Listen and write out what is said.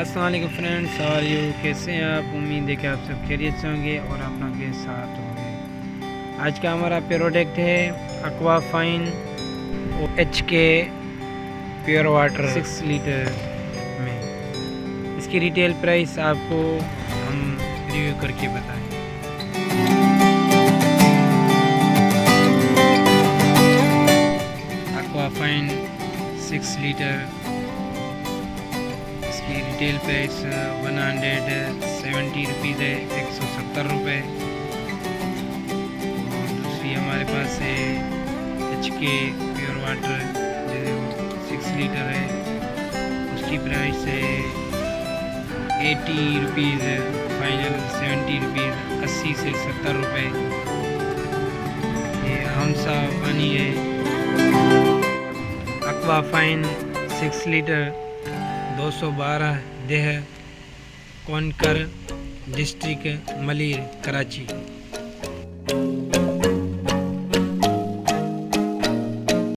अस्सलाम वालेकुम फ्रेंड्स, और यू कैसे हैं आप। उम्मीद है कि आप सब खैरियत से होंगे और अपना के साथ होंगे। आज का हमारा प्रोडक्ट है aqua fine HK pure water 6 litre में। इसकी रिटेल प्राइस आपको हम रिव्यू करके बताएंगे। एक्वा फाइन 6 लीटर, इसकी रिटेल प्राइस 170 रुपीज़ है, 170 रुपये। दूसरी हमारे पास है HK प्योर वाटर जो 6 लीटर है, उसकी प्राइस है 80 रुपीज़, फाइनल 70 रुपीज़, 80 से 70 रुपये। ये हमसा पानी है। एक्वा फाइन 6 लीटर 212 देह, कोनकर डिस्ट्रिक्ट, मलिर, कराची।